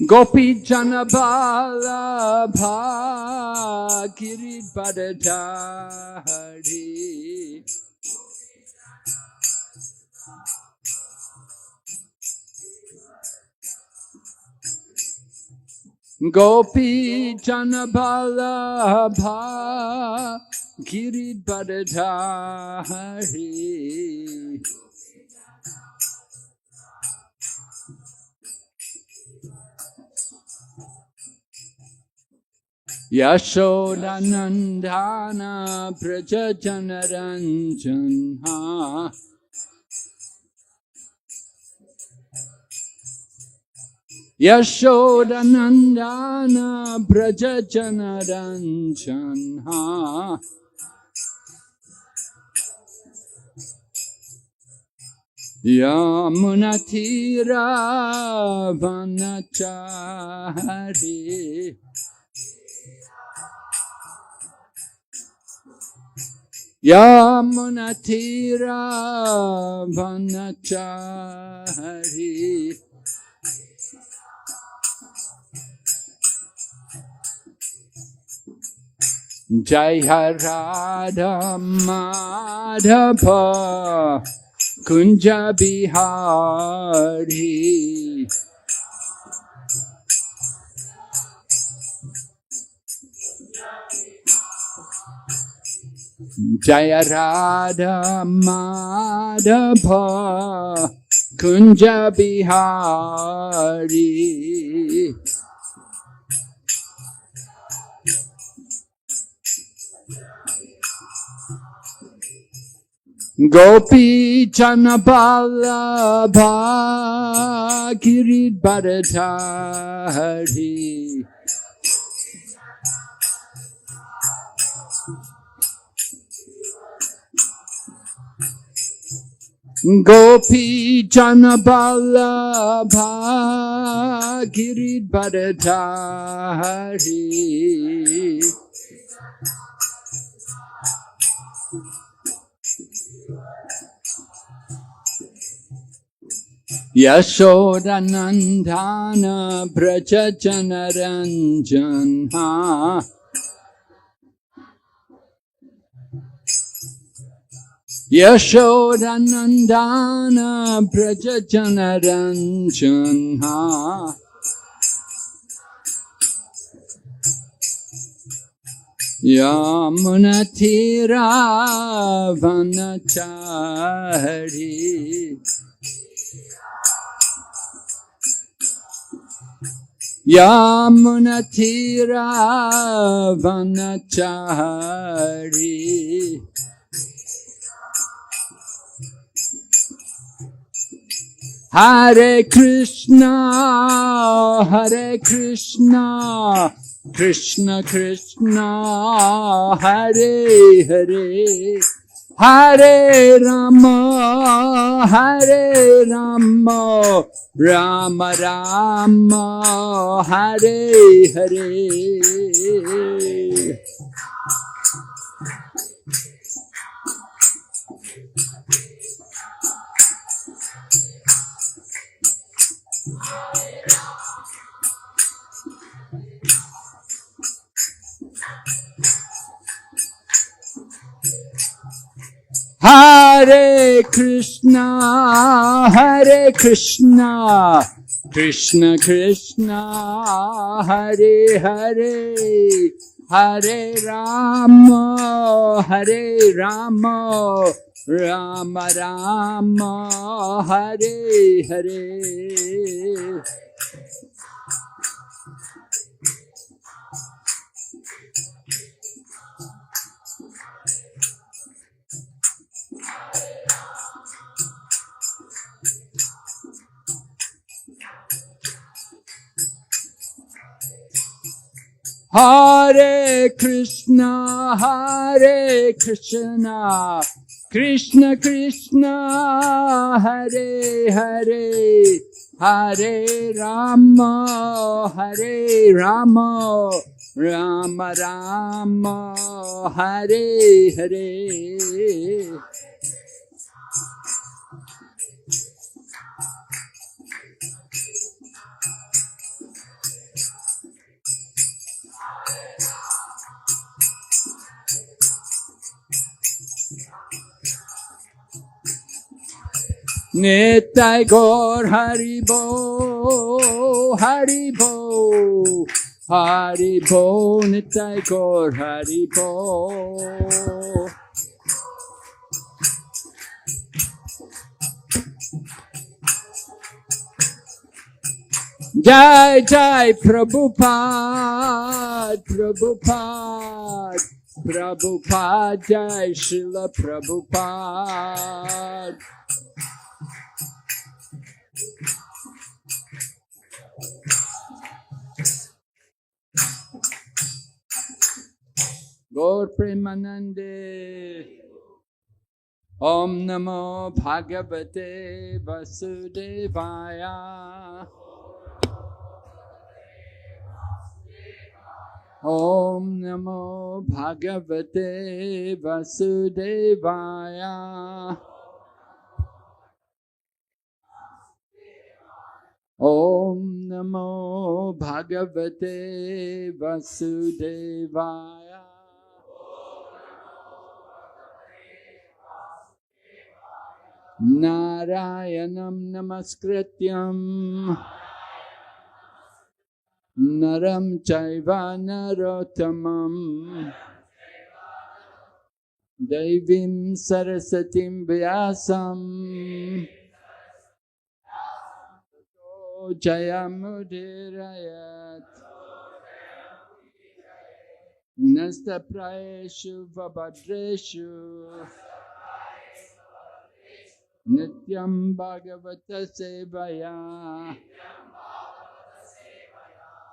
Gopi Janabala Giridhari Gopi Janabala Giridhari Yashodanandana Prajajanaranjana Yashodanandana Prajajanaranjana Yamunatira Vanachari Yamunatira Vanachari Jai Radha Madhava Kunja Bihari Jaya Radha Madhava Kunja Bihari Gopi Janabala Giridhari Gopi Janabala Giridhari Yashodanandana Prajajanaranjana Yashodanandana Prajajanaranjana Yamunatira Vanachari Yamunatira Vanachari Hare Krishna Krishna Krishna Hare Hare Hare Rama Rama Rama Hare Hare Hare Krishna Krishna Krishna Hare Hare Hare Rama Rama Rama Hare Hare Hare Krishna Krishna Krishna Hare Hare Hare Rama Rama Rama Hare Hare Nitai Gaur Haribo, Haribo, Haribo, Nitai Gaur Haribo. Jai Jai Prabhupada, Prabhupada, Prabhupada, Jai Srila Prabhupada. Gaur Premanande. Om Namo Bhagavate Vasudevaya. Om Namo Bhagavate Vasudevaya. Om Namo Bhagavate Vasudevaya. Narayanam Namaskrityam Naram Chaiva Narottamam Devim Sarasatim Vyasam Jayamudirayat Nasta Praeshu Vabhadreshu Nityam Bhagavata Sevaya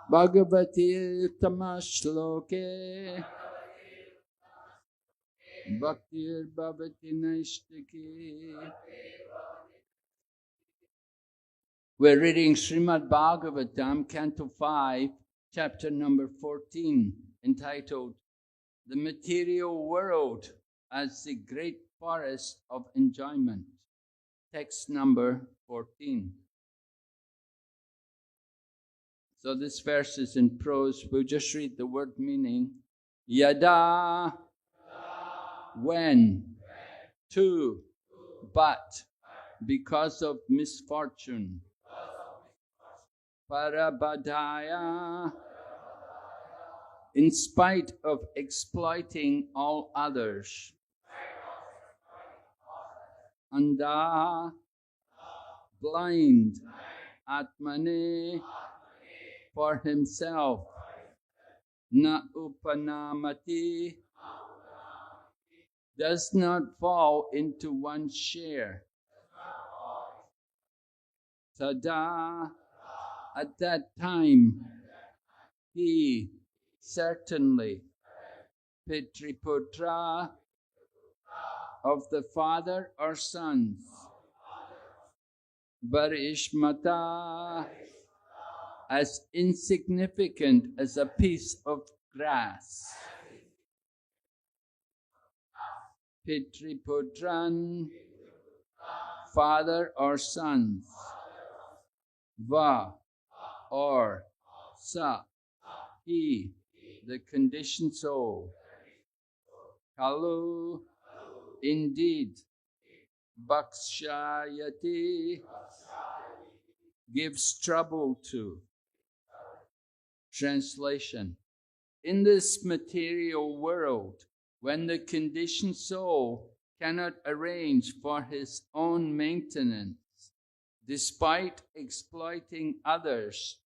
Bhagavati Tamashloke Bhaktir Bhavati Naishtaki. We're reading Srimad Bhagavatam, Canto 5, chapter number 14, entitled The Material World as the Great Forest of Enjoyment. Text number 14. So this verse is in prose. We'll just read the word meaning. Yada, when, to, but, because of misfortune. Parabadaya, in spite of exploiting all others. Anda, blind. Atmane, for himself. Na upanamati, does not fall into one's share. Tada, at that time, he certainly, Pitriputra, of the father or sons, Barishmata, as insignificant as a piece of grass. Pitriputran, father or sons. Va, or sa, he, the conditioned soul. Kalu, indeed. Bhakshayati, gives trouble to. Translation. In this material world, when the conditioned soul cannot arrange for his own maintenance, despite exploiting others,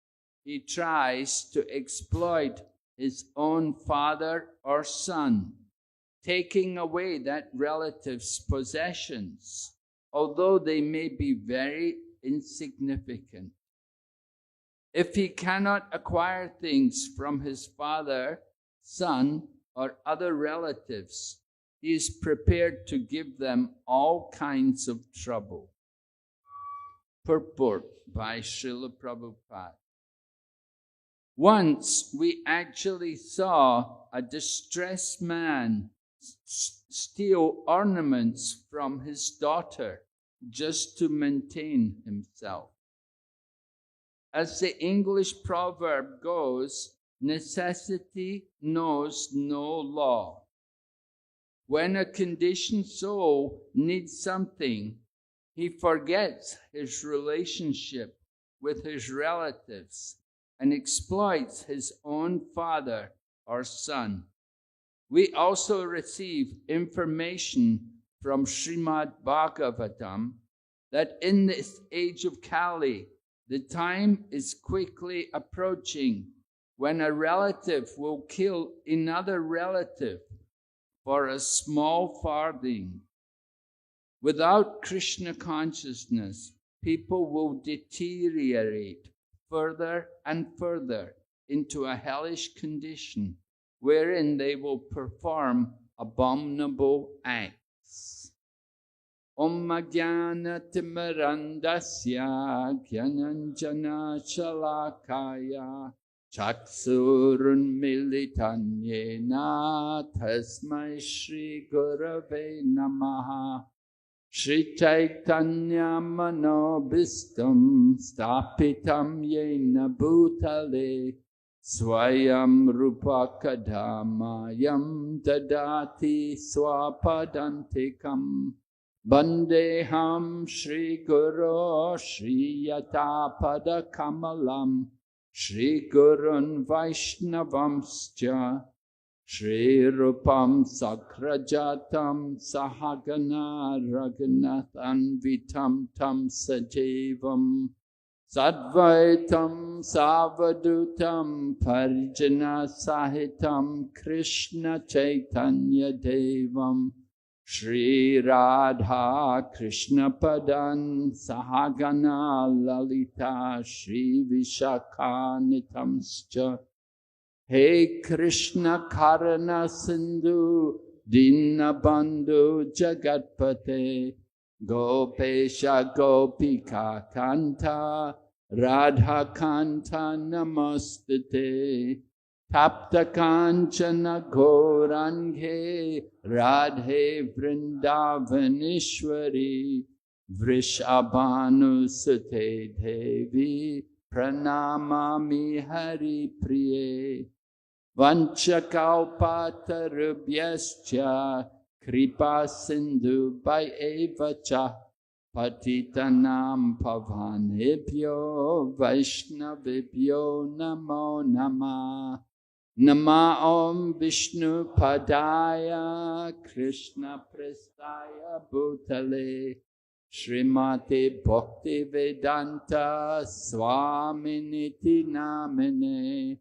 he tries to exploit his own father or son, taking away that relative's possessions, although they may be very insignificant. If he cannot acquire things from his father, son, or other relatives, he is prepared to give them all kinds of trouble. Purport by Srila Prabhupada. Once we actually saw a distressed man steal ornaments from his daughter just to maintain himself. As the English proverb goes, necessity knows no law. When a conditioned soul needs something, he forgets his relationship with his relatives and exploits his own father or son. We also receive information from Srimad Bhagavatam that in this age of Kali, the time is quickly approaching when a relative will kill another relative for a small farthing. Without Krishna consciousness, people will deteriorate further and further into a hellish condition wherein they will perform abominable acts. Om Jnana Timirandasya Jnananjana Shalakaya Chaksurun Militanyena Tasmai Shri Gurave Namaha Shri Chaitanya Manobhistam Stapitam Yena Bhutale Swayam Rupa Kadamayam Dadati Swapadantikam Bandeham Shri Guru Shri Yatapada Kamalam Shri Gurun Vaishnavamscha Shri Rupam Sakrajatam Sahagana Raghunathan Vitam Tam Sajevam Sadvaitam Savadutam Parijana Sahitam Krishna Chaitanya Devam Shri Radha Krishna Padan Sahagana Lalita Shri Vishakanitamscha Hey Krishna Karana Sindhu Dinabandhu Jagatpate Gopesha Gopika Kanta Radha Kanta Namastate Tapta Kanchana Gorange Radhe Vrindavanishwari Vrishabhanu Sute Devi Pranamami Hari Priye Vanchakalpatarubhyascha Kripa Sindhu Bhayevacha Patitanam Pavanebhyo Vaishnavibhyo Namo Namah Nama Om Vishnu Padaya Krishna Prestaya Bhutale Srimati Bhakti Vedanta Swaminiti Namine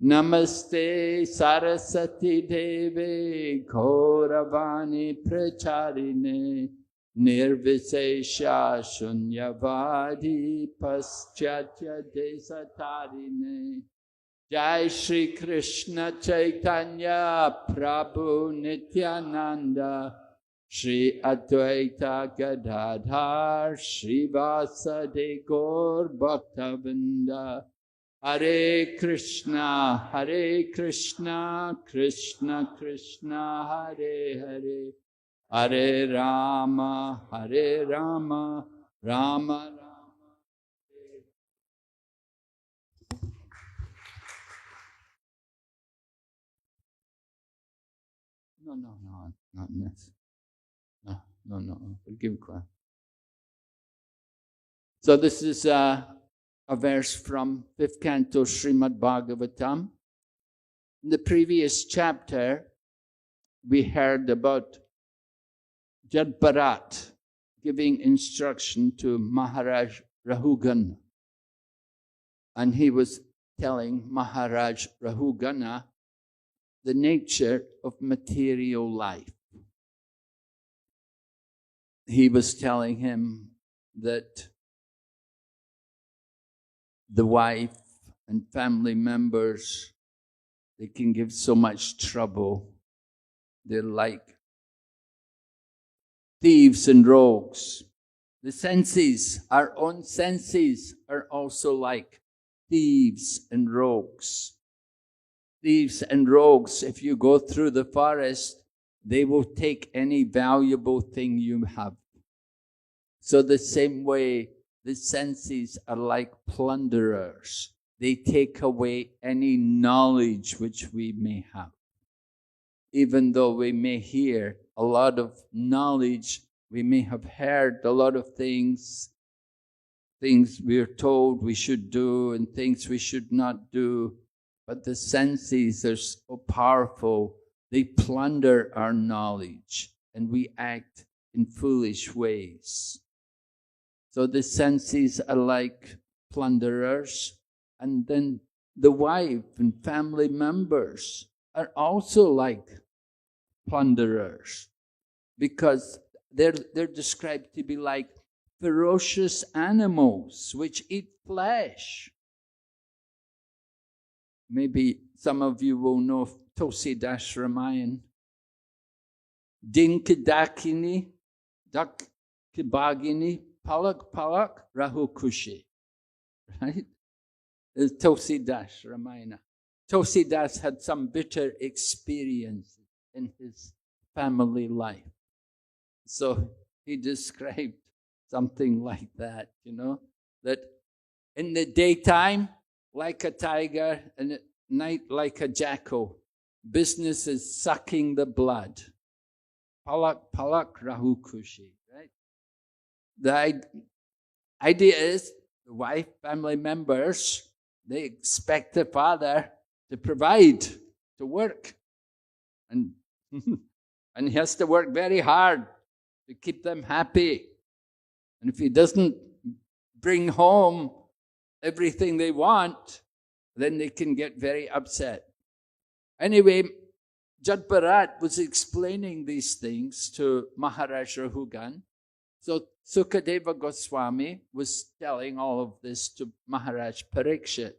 Namaste Saraswati Deve Gauravani Pracharine Nirvisesha Shunyavadi Paschatya Desatarine Jai Shri Krishna Chaitanya Prabhu Nityananda Shri Advaita Gadadhar Shri Vasadi Gaur Bhaktavinda Hare Krishna, Krishna Krishna, Hare Hare, Hare Rama, Rama Rama. No, not this. No, forgive me. So this is a verse from 5th canto Srimad Bhagavatam. In the previous chapter, we heard about Jad Bharat giving instruction to Maharaj Rahugana. And he was telling Maharaj Rahugana the nature of material life. He was telling him that the wife and family members, they can give so much trouble. They're like thieves and rogues. The senses, our own senses, are also like thieves and rogues. Thieves and rogues, if you go through the forest, they will take any valuable thing you have. So the same way, the senses are like plunderers. They take away any knowledge which we may have. Even though we may hear a lot of knowledge, We may have heard a lot of things we're told we should do and things we should not do, but the senses are so powerful, they plunder our knowledge and we act in foolish ways. So the senses are like plunderers, and then the wife and family members are also like plunderers, because they're described to be like ferocious animals which eat flesh. Maybe some of you will know Tulsidas Ramayan. Dinkadakini, Dakkibagini, Palak Rahu Kushi. Right? It's Tulsidas Ramayana. Tulsidas had some bitter experience in his family life. So he described something like that, that in the daytime, like a tiger, and at night, like a jackal. Business is sucking the blood. Palak Rahu Kushi, right? The idea is the wife, family members, they expect the father to provide, to work. And, and he has to work very hard to keep them happy. And if he doesn't bring home everything they want, then they can get very upset. Anyway, Jad Bharat was explaining these things to Maharaj Rahugan. So Sukadeva Goswami was telling all of this to Maharaj Parikshit.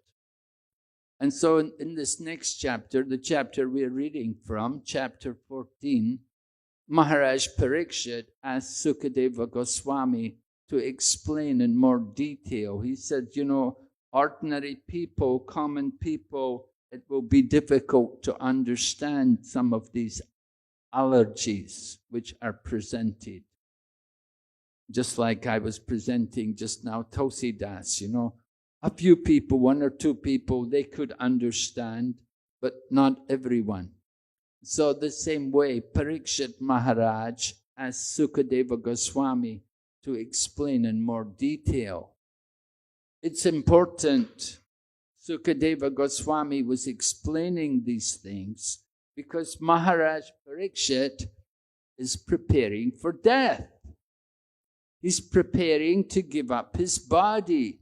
And so in this next chapter, the chapter we're reading from, chapter 14, Maharaj Parikshit asked Sukadeva Goswami to explain in more detail. He said, ordinary people, common people, it will be difficult to understand some of these allergies which are presented. Just like I was presenting just now, Tulsidas, a few people, one or two people, they could understand, but not everyone. So the same way, Parikshit Maharaj asked Sukadeva Goswami to explain in more detail. It's important. Sukadeva Goswami was explaining these things because Maharaj Parikshit is preparing for death. He's preparing to give up his body.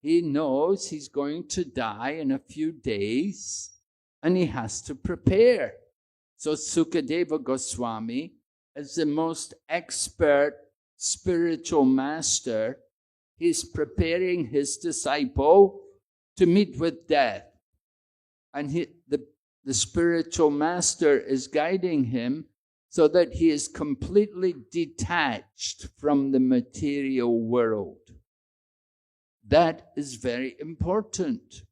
He knows he's going to die in a few days and he has to prepare. So Sukadeva Goswami, as the most expert spiritual master, he's preparing his disciple to meet with death. And the spiritual master is guiding him so that he is completely detached from the material world. That is very important.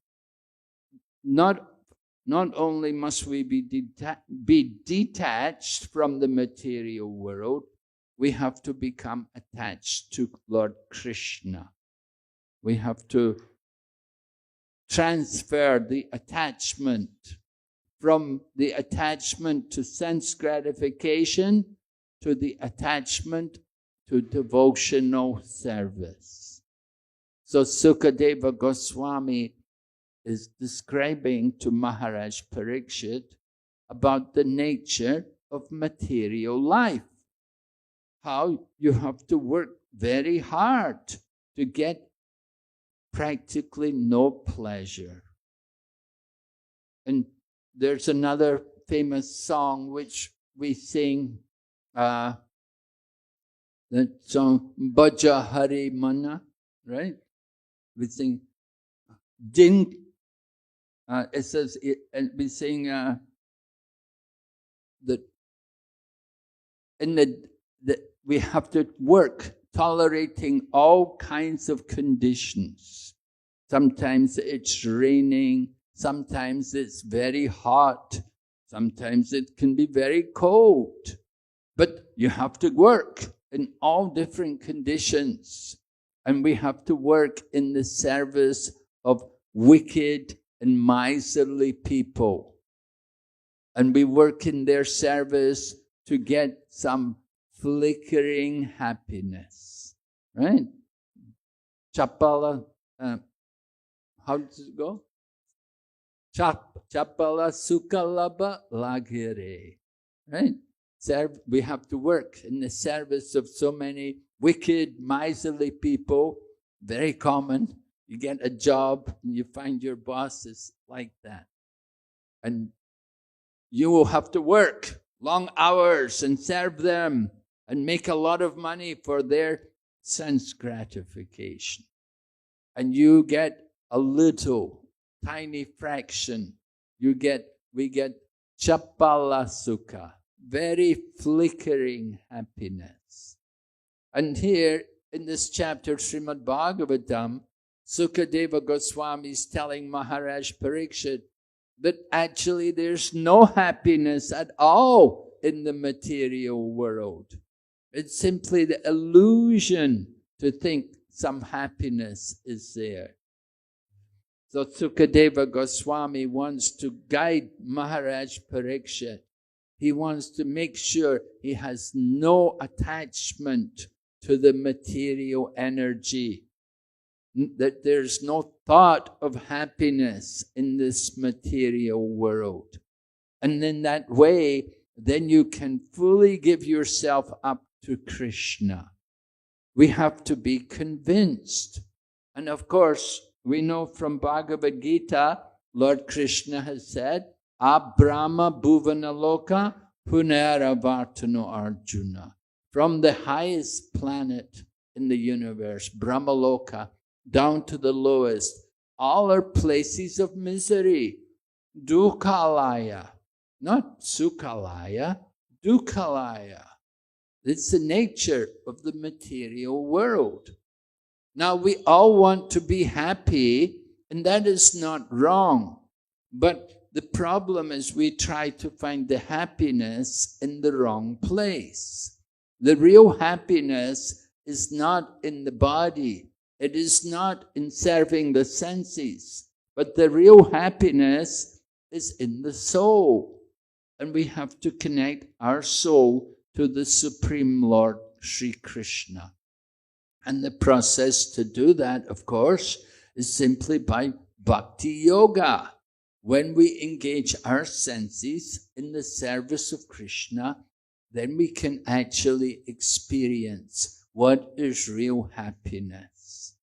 Not only must we be detached from the material world, we have to become attached to Lord Krishna. We have to transfer the attachment from the attachment to sense gratification to the attachment to devotional service. So Sukadeva Goswami is describing to Maharaj Parikshit about the nature of material life. How you have to work very hard to get practically no pleasure. And there's another famous song which we sing, that song, Bhaja Hari Mana, right? We sing, it says, and we sing that in we have to work tolerating all kinds of conditions. Sometimes it's raining, sometimes it's very hot, sometimes it can be very cold. But you have to work in all different conditions. And we have to work in the service of wicked and miserly people. And we work in their service to get some flickering happiness, right? Chapala, how does it go? Chapala sukalaba lagire, right? We have to work in the service of so many wicked, miserly people. Very common. You get a job and you find your boss is like that. And you will have to work long hours and serve them and make a lot of money for their sense gratification. And you get a little, tiny fraction. We get chapala sukha, very flickering happiness. And here in this chapter, Srimad Bhagavatam, Sukadeva Goswami is telling Maharaj Parikshit that actually there's no happiness at all in the material world. It's simply the illusion to think some happiness is there. So Sukadeva Goswami wants to guide Maharaj Parikshit. He wants to make sure he has no attachment to the material energy, that there's no thought of happiness in this material world. And in that way, then you can fully give yourself up to Krishna. We have to be convinced. And of course, we know from Bhagavad Gita, Lord Krishna has said, Abrahma Bhuvanaloka Punaravartano Arjuna. From the highest planet in the universe, Brahmaloka, down to the lowest, all are places of misery. Dukhalaya, not Sukhalaya, Dukhalaya. It's the nature of the material world. Now we all want to be happy, and that is not wrong. But the problem is we try to find the happiness in the wrong place. The real happiness is not in the body. It is not in serving the senses. But the real happiness is in the soul. And we have to connect our soul to the Supreme Lord, Sri Krishna. And the process to do that, of course, is simply by bhakti yoga. When we engage our senses in the service of Krishna, then we can actually experience what is real happiness.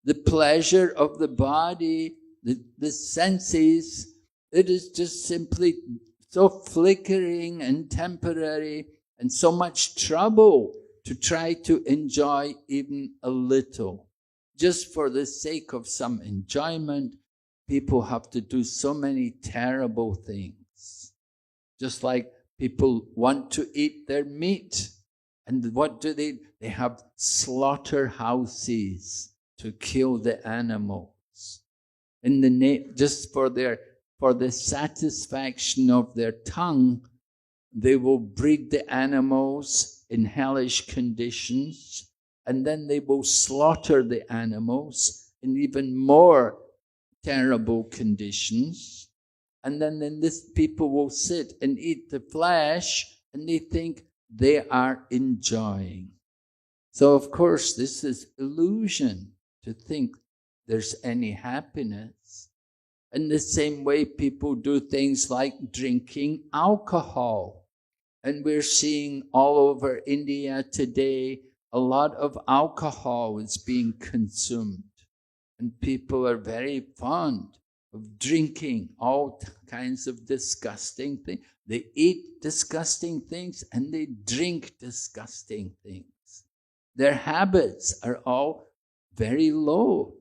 The pleasure of the body, the senses, it is just simply so flickering and temporary and so much trouble to try to enjoy even a little. Just for the sake of some enjoyment, people have to do so many terrible things. Just like people want to eat their meat. And what do? They have slaughterhouses to kill the animals. Just for the satisfaction of their tongue, they will breed the animals in hellish conditions, and then they will slaughter the animals in even more terrible conditions. And then these people will sit and eat the flesh, and they think they are enjoying. So of course this is illusion to think there's any happiness. In the same way people do things like drinking alcohol. And we're seeing all over India today, a lot of alcohol is being consumed. And people are very fond of drinking all kinds of disgusting things. They eat disgusting things and they drink disgusting things. Their habits are all very low,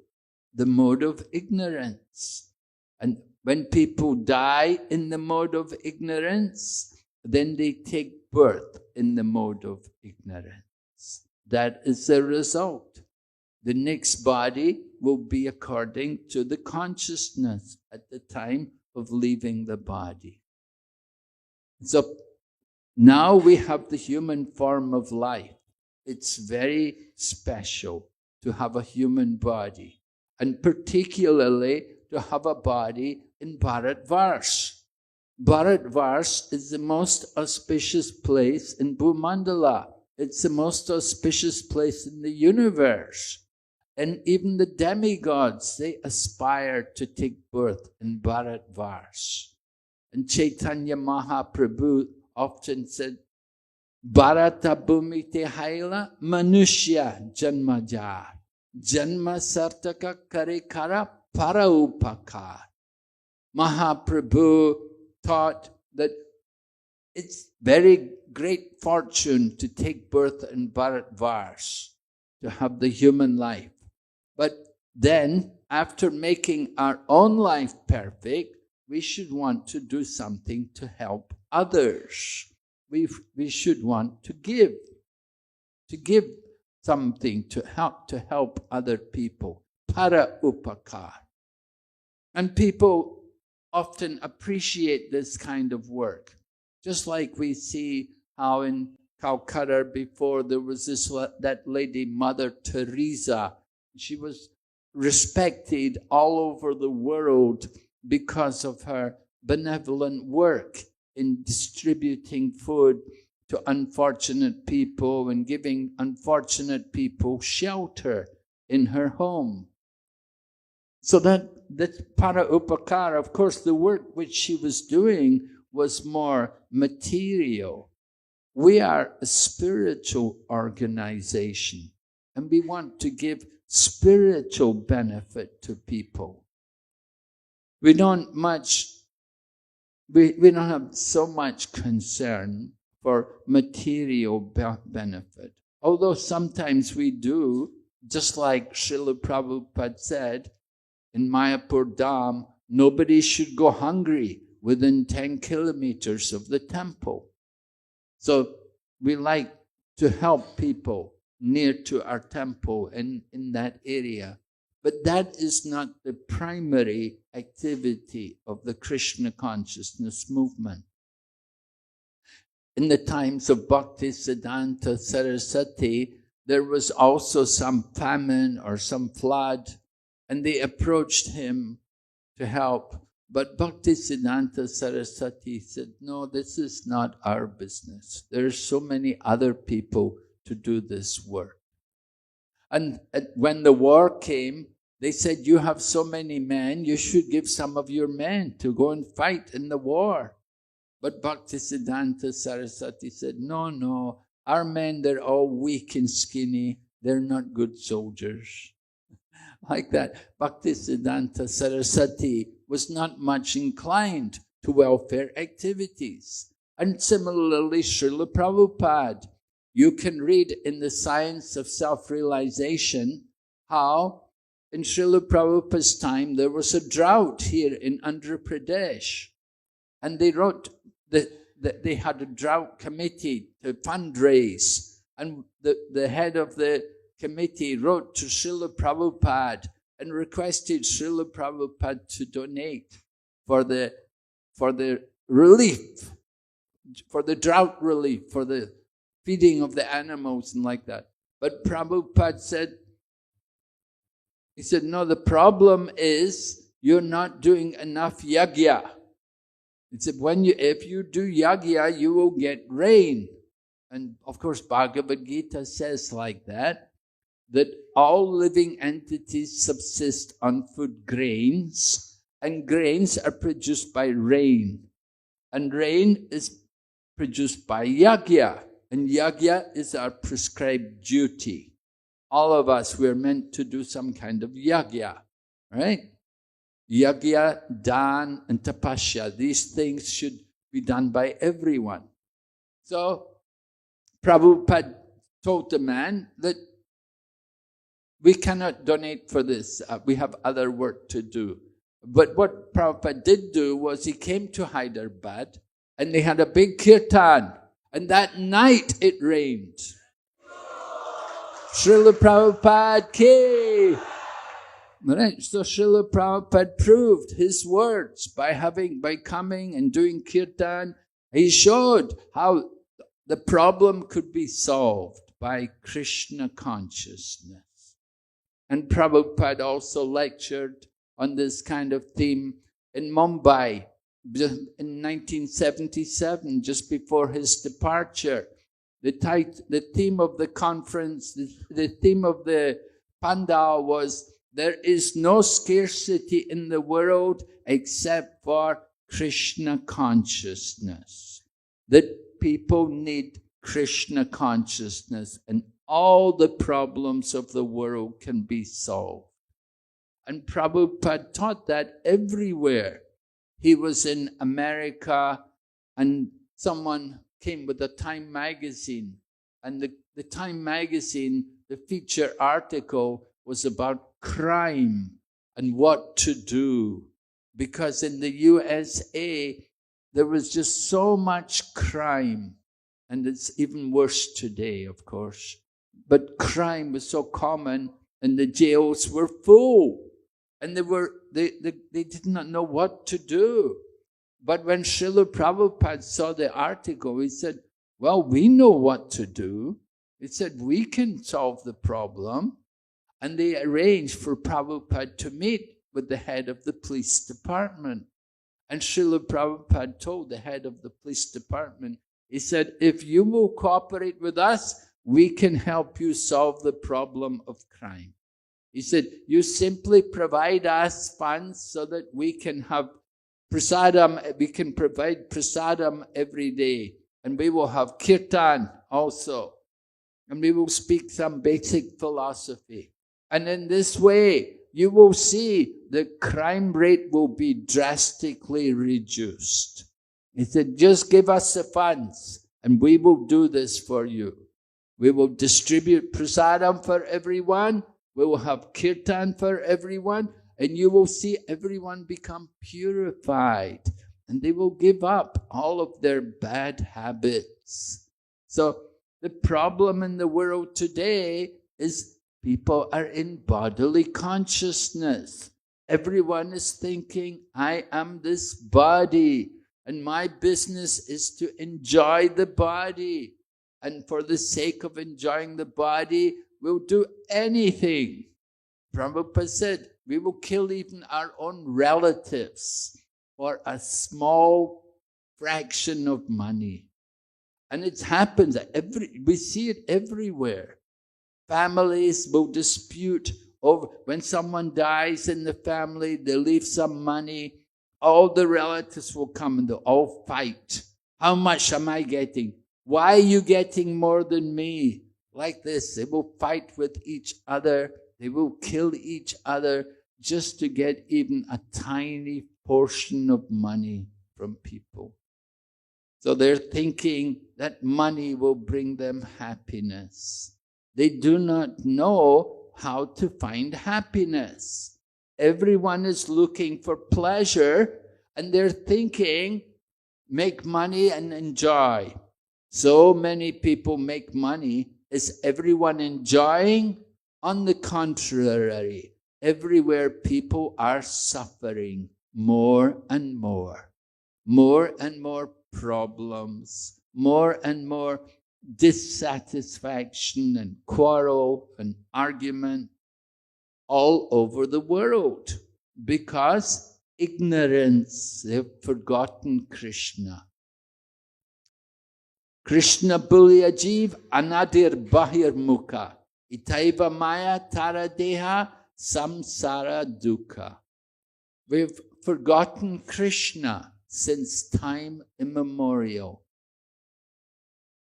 the mode of ignorance. And when people die in the mode of ignorance, then they take birth in the mode of ignorance. That is the result. The next body will be according to the consciousness at the time of leaving the body. So now we have the human form of life. It's very special to have a human body, and particularly to have a body in Bharatvarsh. Bharatvarsh is the most auspicious place in Bhumandala. It's the most auspicious place in the universe. And even the demigods, they aspire to take birth in Bharatvarsh. And Chaitanya Mahaprabhu often said, Bharata Bhumite Haila Manushya Janmajar Janma Sartaka Karikara Paraupakar. Mahaprabhu taught that it's very great fortune to take birth in Bharatvarsh, to have the human life. But then, after making our own life perfect, we should want to do something to help others. We should want to give something to help other people. Para upakar. And people often appreciate this kind of work. Just like we see how in Calcutta before there was that lady, Mother Teresa. She was respected all over the world because of her benevolent work in distributing food to unfortunate people and giving unfortunate people shelter in her home. So that's para upakara. Of course, the work which she was doing was more material. We are a spiritual organization, and we want to give spiritual benefit to people. We don't have so much concern for material benefit. Although sometimes we do, just like Srila Prabhupada said, in Mayapur Dham, nobody should go hungry within 10 kilometers of the temple. So we like to help people near to our temple and in that area. But that is not the primary activity of the Krishna consciousness movement. In the times of Bhaktisiddhanta Saraswati, there was also some famine or some flood, and they approached him to help. But Bhaktisiddhanta Saraswati said, no, this is not our business. There are so many other people to do this work. And when the war came, they said, you have so many men, you should give some of your men to go and fight in the war. But Bhaktisiddhanta Saraswati said, no, our men, they're all weak and skinny. They're not good soldiers. Like that, Bhaktisiddhanta Saraswati was not much inclined to welfare activities. And similarly, Srila Prabhupada. You can read in the Science of Self-Realization how in Srila Prabhupada's time there was a drought here in Andhra Pradesh. And they wrote that they had a drought committee to fundraise. And the head of the committee wrote to Srila Prabhupada and requested Srila Prabhupada to donate for the relief, for the drought relief, for the feeding of the animals and like that. But Prabhupada said, he said, no, the problem is you're not doing enough yagya. He said, if you do yagya, you will get rain. And of course, Bhagavad Gita says like that all living entities subsist on food grains, and grains are produced by rain. And rain is produced by yagya. And yagya is our prescribed duty. All of us, we're meant to do some kind of yagya, right? Yagya, dan, and tapasya. These things should be done by everyone. So, Prabhupada told the man that we cannot donate for this. We have other work to do. But what Prabhupada did do was he came to Hyderabad and they had a big kirtan. And that night it rained. Srila Prabhupada ki. Right? So Srila Prabhupada proved his words by coming and doing kirtan. He showed how the problem could be solved by Krishna consciousness. And Prabhupada also lectured on this kind of theme in Mumbai in 1977, just before his departure. The theme of the conference, the theme of the pandal was, there is no scarcity in the world except for Krishna consciousness. That people need Krishna consciousness and all the problems of the world can be solved. And Prabhupada taught that everywhere. He was in America and someone came with a Time magazine, and the Time magazine, the feature article was about crime and what to do. Because in the USA, there was just so much crime, and it's even worse today, of course. But crime was so common, and the jails were full, and they did not know what to do. But when Srila Prabhupada saw the article, he said, well, we know what to do. He said, we can solve the problem. And they arranged for Prabhupada to meet with the head of the police department. And Srila Prabhupada told the head of the police department, he said, if you will cooperate with us, we can help you solve the problem of crime. He said, you simply provide us funds so that we can have prasadam, we can provide prasadam every day. And we will have kirtan also. And we will speak some basic philosophy. And in this way, you will see the crime rate will be drastically reduced. He said, just give us the funds and we will do this for you. We will distribute prasadam for everyone. We will have kirtan for everyone. And you will see everyone become purified. And they will give up all of their bad habits. So the problem in the world today is people are in bodily consciousness. Everyone is thinking, I am this body, and my business is to enjoy the body. And for the sake of enjoying the body, we'll do anything. Prabhupada said, we will kill even our own relatives for a small fraction of money. And it happens, we see it everywhere. Families will dispute over, when someone dies in the family, they leave some money, all the relatives will come and they'll all fight. How much am I getting? Why are you getting more than me? Like this, they will fight with each other. They will kill each other just to get even a tiny portion of money from people. So they're thinking that money will bring them happiness. They do not know how to find happiness. Everyone is looking for pleasure and they're thinking, make money and enjoy. So many people make money. Is everyone enjoying? On the contrary, everywhere people are suffering more and more problems, more and more dissatisfaction and quarrel and argument all over the world because ignorance, they've forgotten Krishna. Krishna bulya jeev anadir bahir mukha itaiva maya tara deha samsara dukkha. We've forgotten Krishna since time immemorial.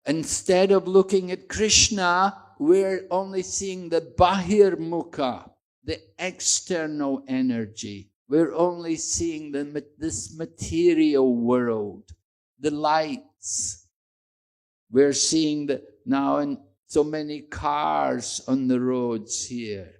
Instead of looking at Krishna, we're only seeing the bahir mukha, the external energy. We're only seeing this material world, the lights. We're seeing now in so many cars on the roads here,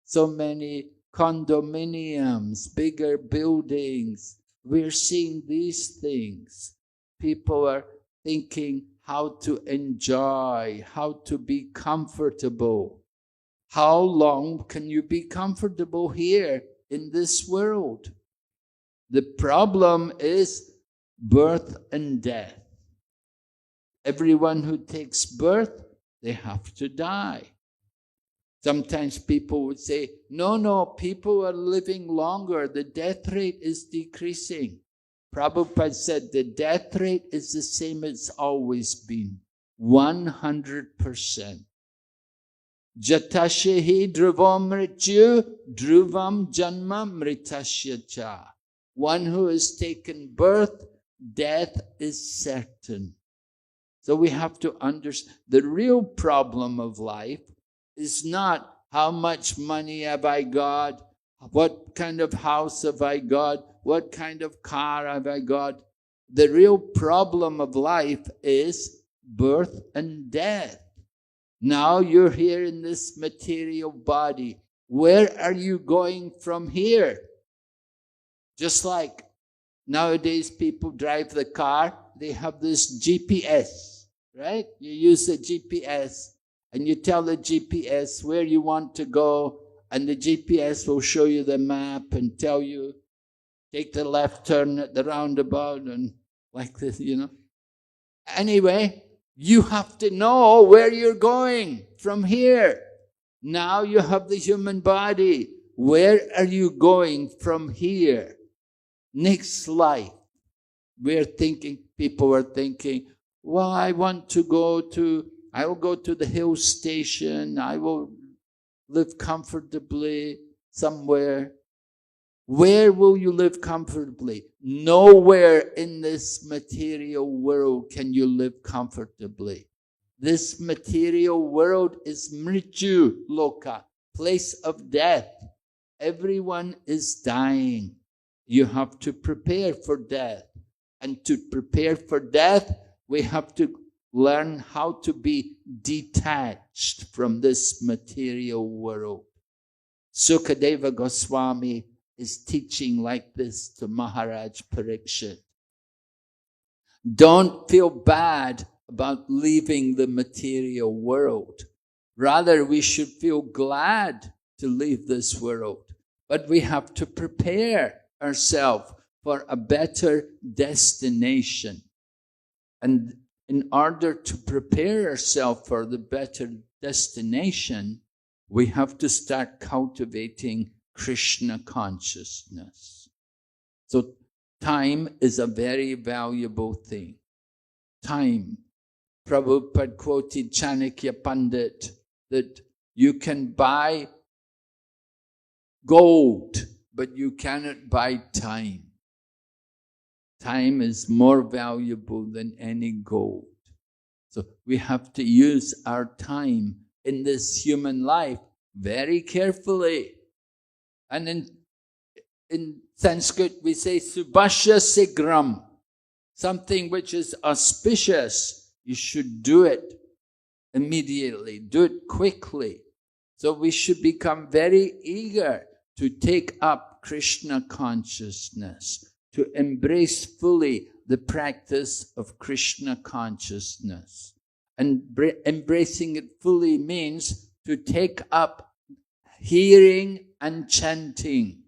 so many condominiums, bigger buildings. We're seeing these things. People are thinking how to enjoy, how to be comfortable. How long can you be comfortable here in this world? The problem is birth and death. Everyone who takes birth, they have to die. Sometimes people would say, no, people are living longer. The death rate is decreasing. Prabhupada said the death rate is the same as it's always been. 100%. Jatashehi dhruvam mrityu dhruvam janma mritasya cha. One who has taken birth, death is certain. So we have to understand the real problem of life is not how much money have I got, what kind of house have I got, what kind of car have I got. The real problem of life is birth and death. Now you're here in this material body. Where are you going from here? Just like nowadays people drive the car, they have this GPS, right? You use the GPS and you tell the GPS where you want to go, and the GPS will show you the map and tell you, take the left turn at the roundabout and like this, you know. Anyway, you have to know where you're going from here. Now you have the human body. Where are you going from here? Next life. People are thinking, well, I will go to the hill station. I will live comfortably somewhere. Where will you live comfortably? Nowhere in this material world can you live comfortably. This material world is mrityu loka, place of death. Everyone is dying. You have to prepare for death. And to prepare for death, we have to learn how to be detached from this material world. Sukadeva Goswami is teaching like this to Maharaj Parikshit. Don't feel bad about leaving the material world. Rather, we should feel glad to leave this world. But we have to prepare ourselves for a better destination. And in order to prepare ourselves for the better destination, we have to start cultivating Krishna consciousness. So time is a very valuable thing. Time. Prabhupada quoted Chanakya Pandit that you can buy gold, but you cannot buy time. Time is more valuable than any gold. So we have to use our time in this human life very carefully. And in Sanskrit we say subhashya sigram, something which is auspicious. You should do it immediately, do it quickly. So we should become very eager to take up Krishna consciousness, to embrace fully the practice of Krishna consciousness. And embracing it fully means to take up hearing and chanting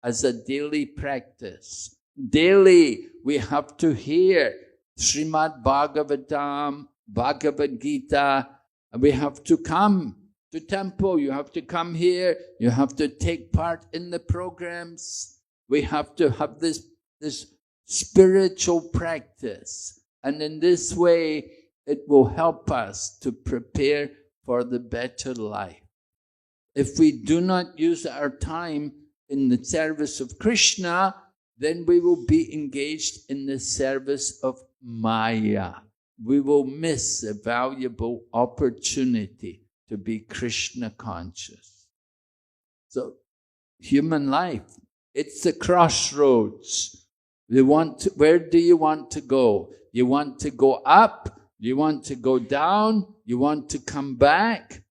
as a daily practice. Daily we have to hear Srimad Bhagavatam, Bhagavad Gita, and we have to come to temple, you have to come here, you have to take part in the programs. We have to have this spiritual practice. And in this way, it will help us to prepare for the better life. If we do not use our time in the service of Krishna, then we will be engaged in the service of Maya. We will miss a valuable opportunity to be Krishna conscious. So, human life, it's a crossroads. Where do you want to go? You want to go up? You want to go down? You want to come back?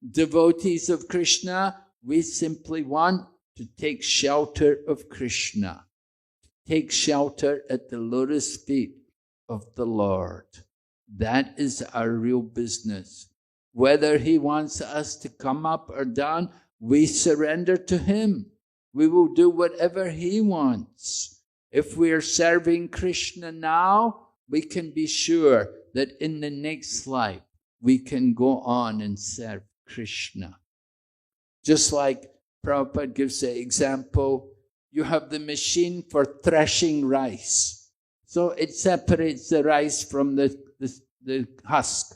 Devotees of Krishna, we simply want to take shelter of Krishna. Take shelter at the lotus feet of the Lord. That is our real business. Whether He wants us to come up or down, we surrender to Him. We will do whatever He wants. If we are serving Krishna now, we can be sure that in the next life, we can go on and serve Krishna. Just like Prabhupada gives the example, you have the machine for threshing rice. So it separates the rice from the the husk.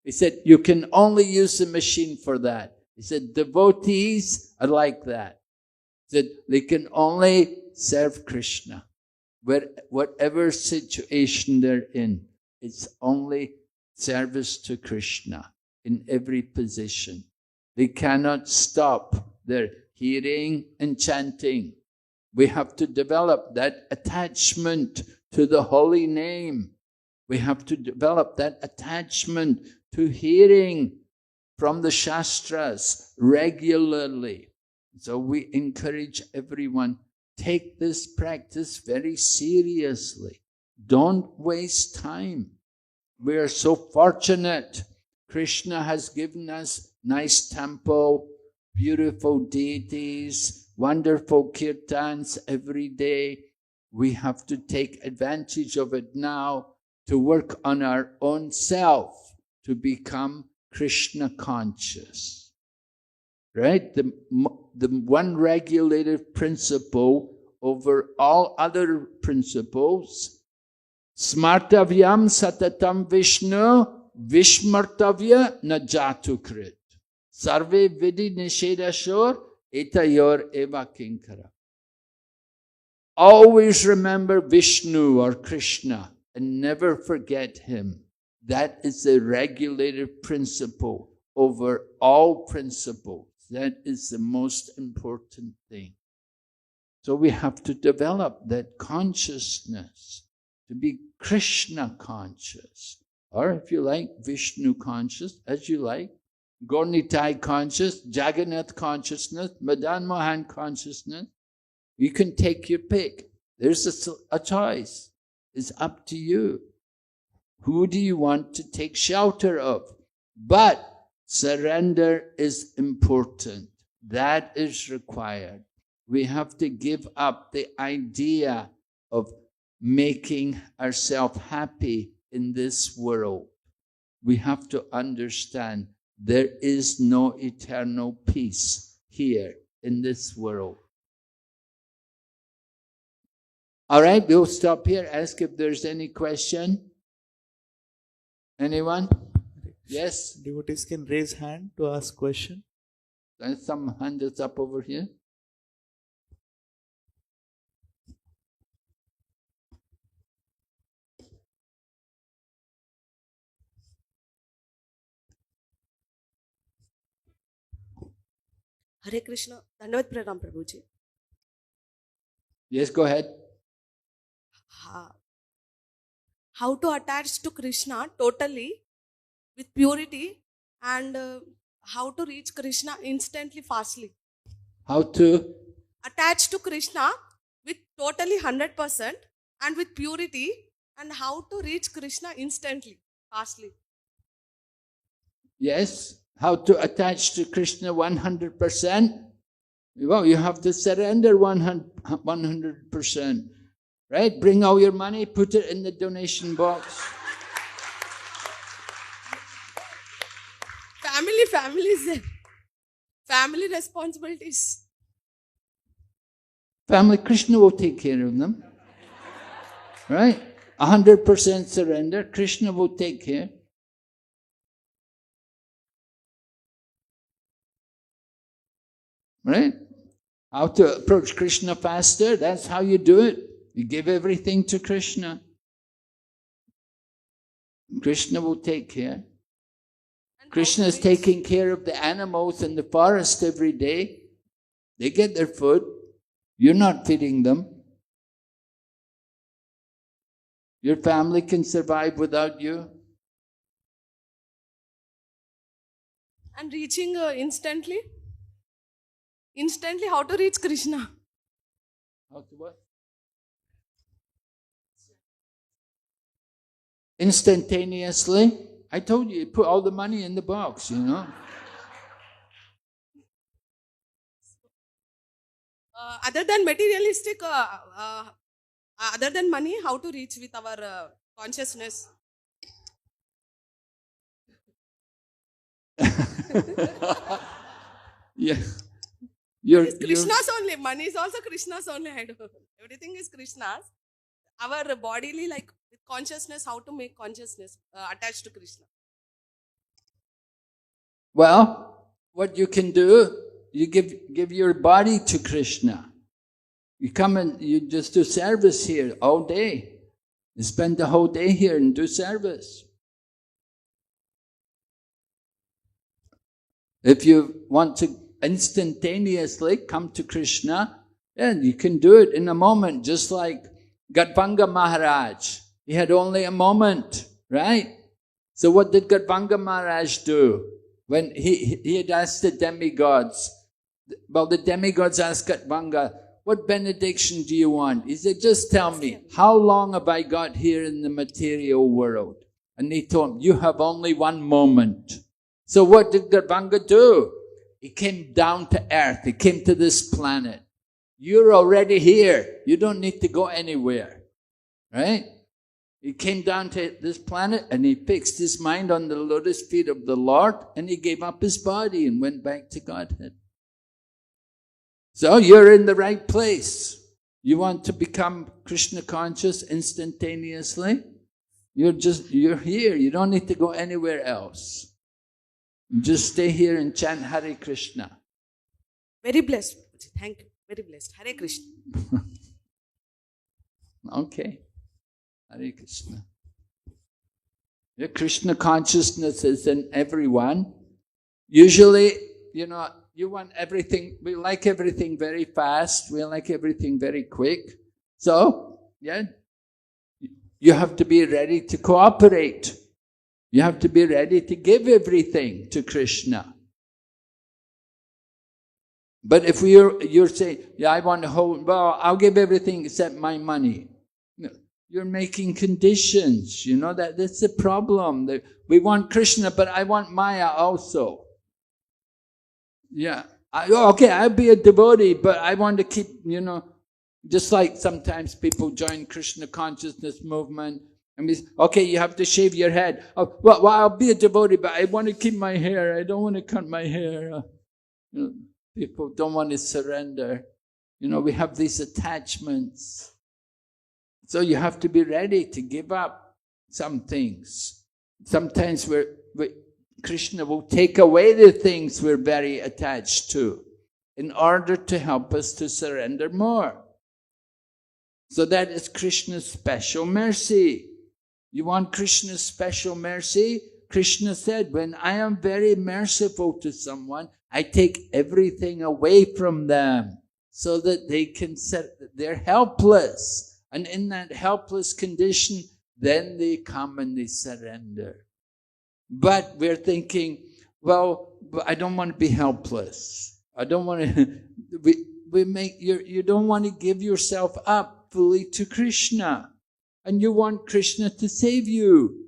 He said, you can only use the machine for that. He said, devotees are like that. He said, they can only serve Krishna. Whatever situation they're in, it's only service to Krishna in every position. They cannot stop their hearing and chanting. We have to develop that attachment to the holy name. We have to develop that attachment to hearing from the Shastras regularly. So we encourage everyone, take this practice very seriously. Don't waste time. We are so fortunate. Krishna has given us nice temple, beautiful deities, wonderful kirtans every day. We have to take advantage of it now to work on our own self, to become Krishna conscious. Right? The one regulative principle over all other principles, smartavyam satatam Vishnu vishmartavya na jatukrit. Sarve vidi nishedashor etayor eva kinkara. Always remember Vishnu or Krishna and never forget him. That is the regulative principle over all principles. That is the most important thing. So we have to develop that consciousness to be Krishna conscious. Or if you like, Vishnu conscious, as you like. Gaur-Nitai conscious, Jagannath consciousness, Madan Mohan consciousness. You can take your pick. There's a choice. It's up to you. Who do you want to take shelter of? But surrender is important. That is required. We have to give up the idea of making ourselves happy in this world. We have to understand there is no eternal peace here in this world. All right, we'll stop here. Ask if there's any question. Anyone? Yes? Devotees can raise hand to ask question. There's some hand that's up over here. Hare Krishna. Dandavat Pranam Prabhuji. Yes, go ahead. How to attach to Krishna totally with purity, and how to reach Krishna instantly, fastly. How to attach to Krishna with totally 100% and with purity, and how to reach Krishna instantly, fastly. Yes, how to attach to Krishna 100%? Well, you have to surrender 100%. Right? Bring all your money, put it in the donation box. Family responsibilities. Family, Krishna will take care of them. Right? 100% surrender, Krishna will take care. Right? How to approach Krishna faster, that's how you do it. You give everything to Krishna. Krishna will take care. Krishna is taking care of the animals in the forest every day. They get their food. You're not feeding them. Your family can survive without you. And reaching instantly? Instantly, how to reach Krishna? How to what? Instantaneously. I told you, put all the money in the box, you know. Other than materialistic, other than money, how to reach with our consciousness? Yeah. It's Krishna's only. Money is also Krishna's only. I don't know. Everything is Krishna's. Our bodily, like with consciousness, how to make consciousness attached to Krishna? Well, what you can do, you give your body to Krishna. You come and you just do service here all day. You spend the whole day here and do service. If you want to instantaneously come to Krishna, then you can do it in a moment, just like Gadvanga Maharaj. He had only a moment, right? So what did Gadvanga Maharaj do? When he had asked the demigods, well, the demigods asked Gadvanga, what benediction do you want? He said, just tell me, how long have I got here in the material world? And he told him, you have only one moment. So what did Gadvanga do? He came down to earth. He came to this planet. You're already here. You don't need to go anywhere, right? He came down to this planet and he fixed his mind on the lotus feet of the Lord and he gave up his body and went back to Godhead. So you're in the right place. You want to become Krishna conscious instantaneously? You're here. You don't need to go anywhere else. Just stay here and chant Hare Krishna. Very blessed. Thank you. Very blessed. Hare Krishna. Okay. Hare Krishna. Your Krishna consciousness is in everyone. Usually, you want everything, we like everything very fast, we like everything very quick. So, you have to be ready to cooperate. You have to be ready to give everything to Krishna. But if you're saying, I want to hold, well, I'll give everything except my money. You're making conditions, that's the problem. We want Krishna, but I want Maya also. Yeah. Okay, I'll be a devotee, but I want to keep, just like sometimes people join Krishna consciousness movement. And we say, okay, you have to shave your head. Oh, well, I'll be a devotee, but I want to keep my hair. I don't want to cut my hair. People don't want to surrender. We have these attachments. So you have to be ready to give up some things. Sometimes Krishna will take away the things we're very attached to in order to help us to surrender more. So that is Krishna's special mercy. You want Krishna's special mercy? Krishna said, when I am very merciful to someone, I take everything away from them so that they're helpless. And in that helpless condition, then they come and they surrender. But we're thinking, well, I don't want to be helpless. I don't want to, you don't want to give yourself up fully to Krishna. And you want Krishna to save you.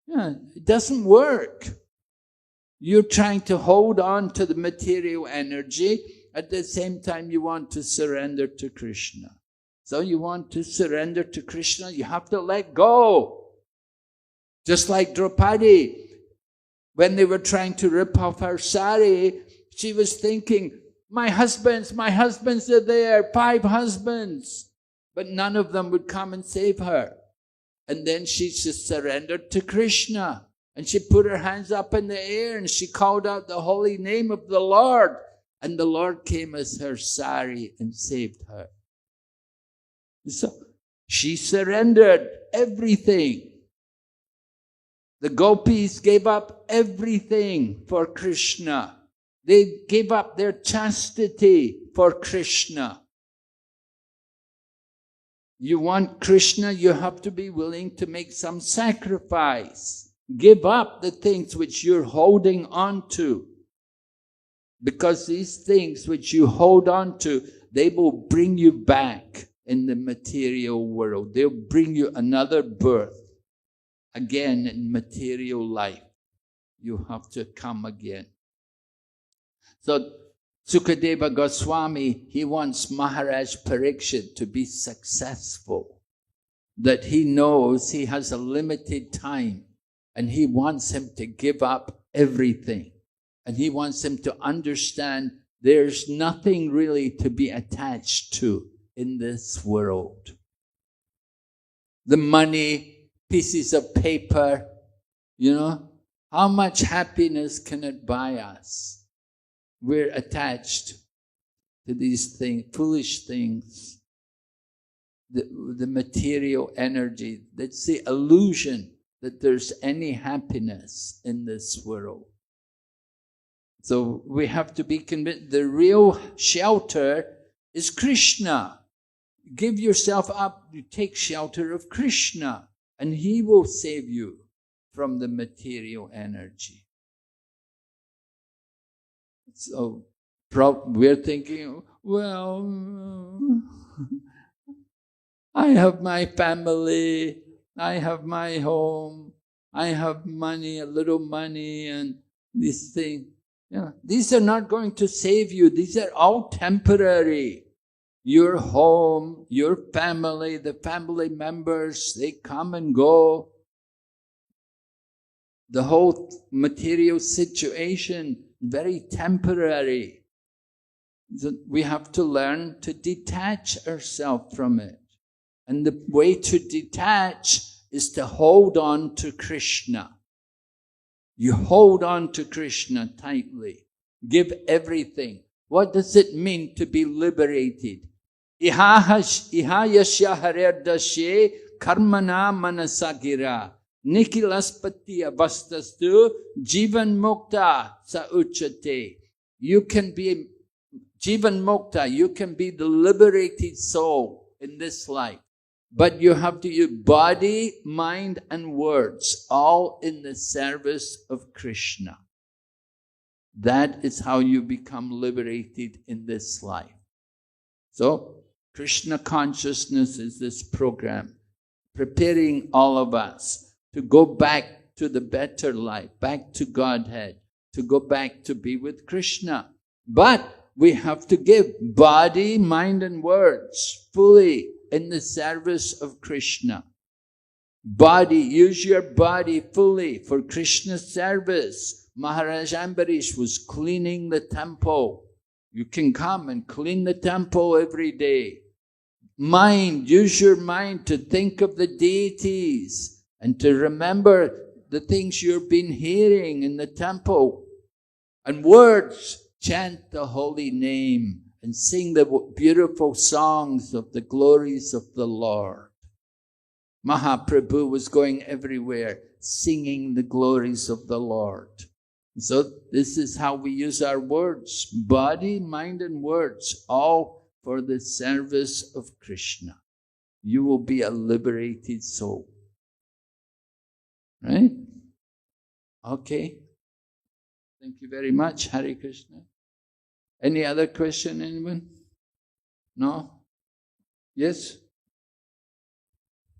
Yeah, it doesn't work. You're trying to hold on to the material energy. At the same time, you want to surrender to Krishna. So you want to surrender to Krishna, you have to let go. Just like Draupadi, when they were trying to rip off her sari, she was thinking, my husbands are there, 5 husbands. But none of them would come and save her. And then she just surrendered to Krishna. And she put her hands up in the air and she called out the holy name of the Lord. And the Lord came as her sari and saved her. So she surrendered everything. The gopis gave up everything for Krishna. They gave up their chastity for Krishna. You want Krishna, you have to be willing to make some sacrifice. Give up the things which you're holding on to. Because these things which you hold on to, they will bring you back in the material world. They'll bring you another birth. Again in material life. You have to come again. So Sukadeva Goswami, he wants Maharaj Parikshit to be successful. That he knows he has a limited time. And he wants him to give up everything. And he wants him to understand there's nothing really to be attached to in this world. The money, pieces of paper, you know, how much happiness can it buy us? We're attached to these things, foolish things, the material energy. That's the illusion that there's any happiness in this world. So we have to be convinced the real shelter is Krishna. Give yourself up, you take shelter of Krishna, and He will save you from the material energy. So we're thinking, well, I have my family, I have my home, I have money, a little money, and this thing. Yeah, these are not going to save you. These are all temporary. Your home, your family, the family members, they come and go. The whole material situation, very temporary. So we have to learn to detach ourselves from it. And the way to detach is to hold on to Krishna. You hold on to Krishna tightly. Give everything. What does it mean to be liberated? Ihayasya harerdashe karmana manasagira nikilaspati avastastu jivan mukta sa uchate. You can be jivan mukta, you can be the liberated soul in this life. But you have to use body, mind, and words, all in the service of Krishna. That is how you become liberated in this life. So, Krishna consciousness is this program, preparing all of us to go back to the better life, back to Godhead, to go back to be with Krishna. But we have to give body, mind, and words fully in the service of Krishna. Body, use your body fully for Krishna's service. Maharaj Ambarish was cleaning the temple. You can come and clean the temple every day. Mind, use your mind to think of the deities and to remember the things you've been hearing in the temple. And words, chant the holy name and sing the beautiful songs of the glories of the Lord. Mahaprabhu was going everywhere singing the glories of the Lord. So this is how we use our words, body, mind, and words, all for the service of Krishna. You will be a liberated soul. Right? Okay. Thank you very much, Hare Krishna. Any other question, anyone? No? Yes?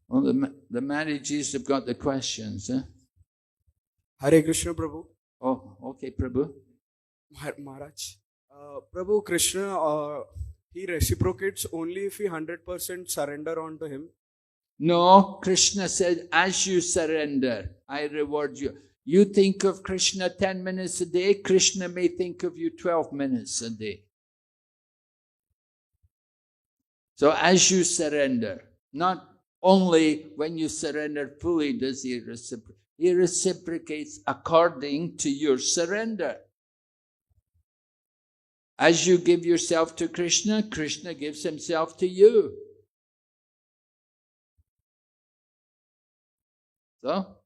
Well, the marriages have got the questions. Hare Krishna, Prabhu. Oh, okay, Prabhu. Maharaj. Prabhu, Krishna, he reciprocates only if we 100% surrender onto him. No, Krishna said, as you surrender, I reward you. You think of Krishna 10 minutes a day, Krishna may think of you 12 minutes a day. So as you surrender, not only when you surrender fully does he reciprocate. He reciprocates according to your surrender. As you give yourself to Krishna, Krishna gives himself to you. So,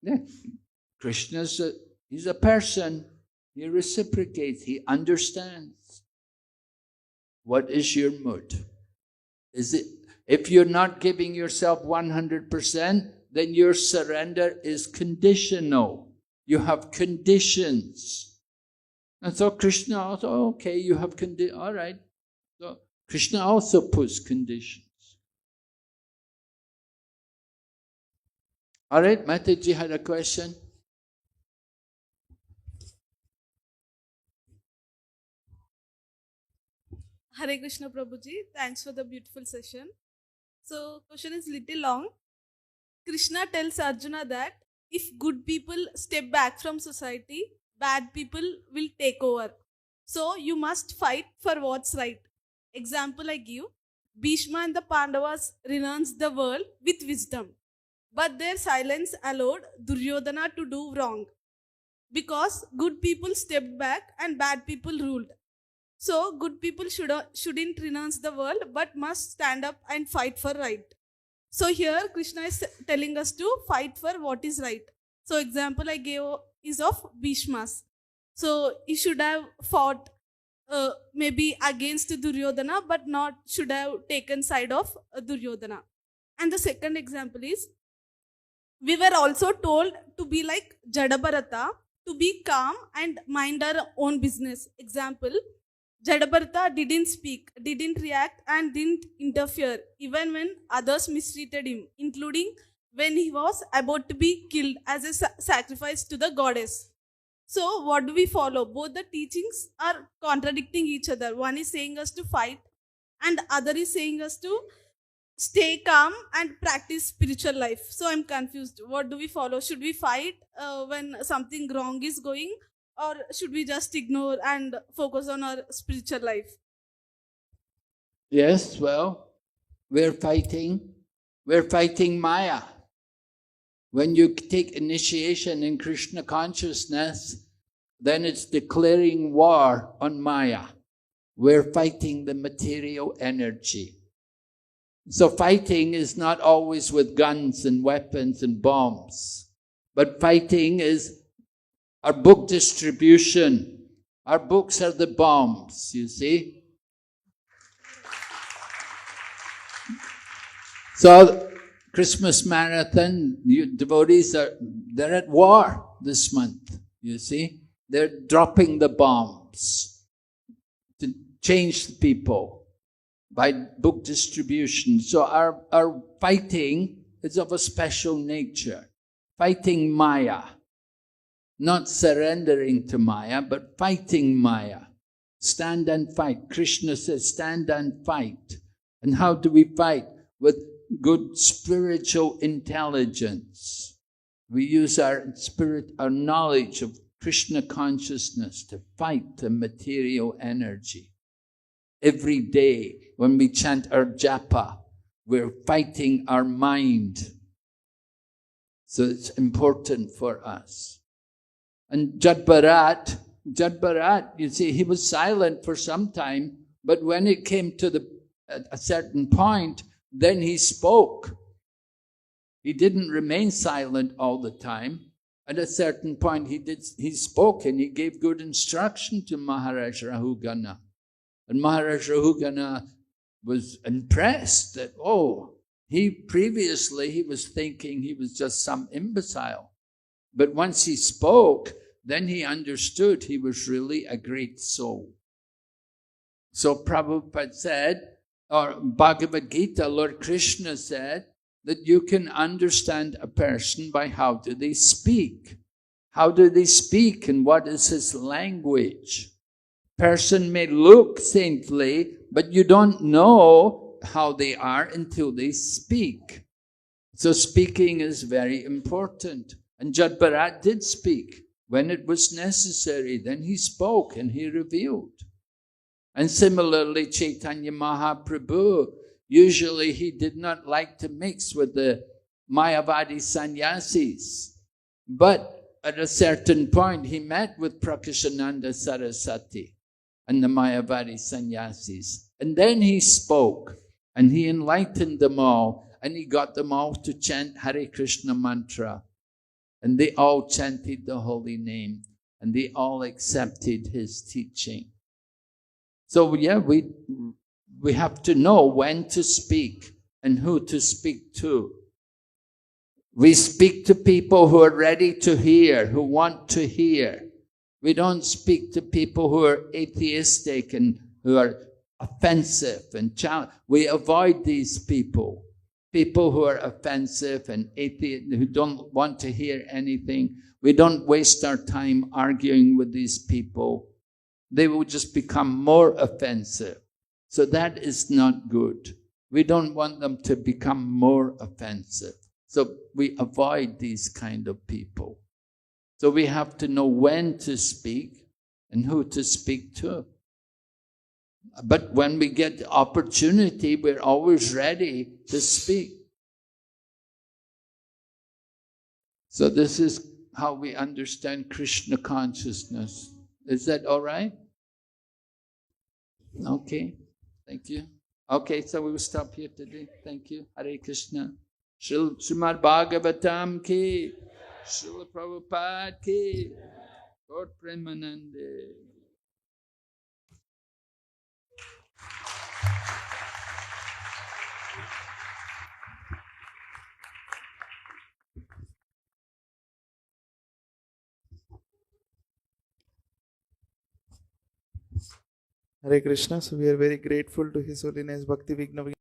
yeah, Krishna's he's a person. He reciprocates. He understands. What is your mood? Is it, if you're not giving yourself 100%, then your surrender is conditional. You have conditions. And so Krishna also, okay, you have conditions. All right. So Krishna also puts conditions. All right, Mataji had a question. Hare Krishna Prabhuji, thanks for the beautiful session. So, question is little long. Krishna tells Arjuna that if good people step back from society, bad people will take over. So, you must fight for what's right. Example I give. Bhishma and the Pandavas renounced the world with wisdom, but their silence allowed Duryodhana to do wrong because good people stepped back and bad people ruled. So, good people shouldn't renounce the world but must stand up and fight for right. So, here Krishna is telling us to fight for what is right. So, example I gave is of Bhishma's. So, he should have fought maybe against Duryodhana but not should have taken side of Duryodhana. And the second example is, we were also told to be like Jadabharata, to be calm and mind our own business. Example, Jadabharata didn't speak, didn't react, and didn't interfere, even when others mistreated him, including when he was about to be killed as a sacrifice to the goddess. So, what do we follow? Both the teachings are contradicting each other. One is saying us to fight, and other is saying us to stay calm and practice spiritual life. So, I'm confused. What do we follow? Should we fight when something wrong is going? Or should we just ignore and focus on our spiritual life? Yes, well, we're fighting Maya. When you take initiation in Krishna consciousness, then it's declaring war on Maya. We're fighting the material energy. So fighting is not always with guns and weapons and bombs, but fighting is our book distribution. Our books are the bombs, you see. So Christmas marathon, devotees they're at war this month, you see. They're dropping the bombs to change the people by book distribution. So our fighting is of a special nature. Fighting Maya. Not surrendering to Maya, but fighting Maya. Stand and fight. Krishna says, stand and fight. And how do we fight? With good spiritual intelligence. We use our knowledge of Krishna consciousness to fight the material energy. Every day when we chant our japa, we're fighting our mind. So it's important for us. And Jadbharat, you see, he was silent for some time, but when it came to a certain point, then he spoke. He didn't remain silent all the time. At a certain point, he spoke and he gave good instruction to Maharaj Rahugana. And Maharaj Rahugana was impressed that, previously he was thinking he was just some imbecile. But once he spoke, then he understood he was really a great soul. So Prabhupada said, or Bhagavad Gita, Lord Krishna said, that you can understand a person by how do they speak. How do they speak and what is his language? Person may look saintly, but you don't know how they are until they speak. So speaking is very important. And Jadbharat did speak when it was necessary. Then he spoke and he revealed. And similarly, Chaitanya Mahaprabhu, usually he did not like to mix with the Mayavadi sannyasis. But at a certain point, he met with Prakashananda Saraswati and the Mayavadi sannyasis. And then he spoke and he enlightened them all. And he got them all to chant Hare Krishna mantra. And they all chanted the holy name. And they all accepted his teaching. So yeah, we have to know when to speak and who to speak to. We speak to people who are ready to hear, who want to hear. We don't speak to people who are atheistic and who are offensive and we avoid these people. People who are offensive and atheist, who don't want to hear anything. We don't waste our time arguing with these people. They will just become more offensive. So that is not good. We don't want them to become more offensive. So we avoid these kind of people. So we have to know when to speak and who to speak to. But when we get the opportunity, we're always ready to speak. So this is how we understand Krishna consciousness. Is that all right? Okay, thank you. Okay, so we will stop here today. Thank you. Hare Krishna. Srimad Bhagavatam ki, Srila Prabhupada ki, Lord Premanande. Hare Krishna. So we are very grateful to His Holiness Bhakti Vigna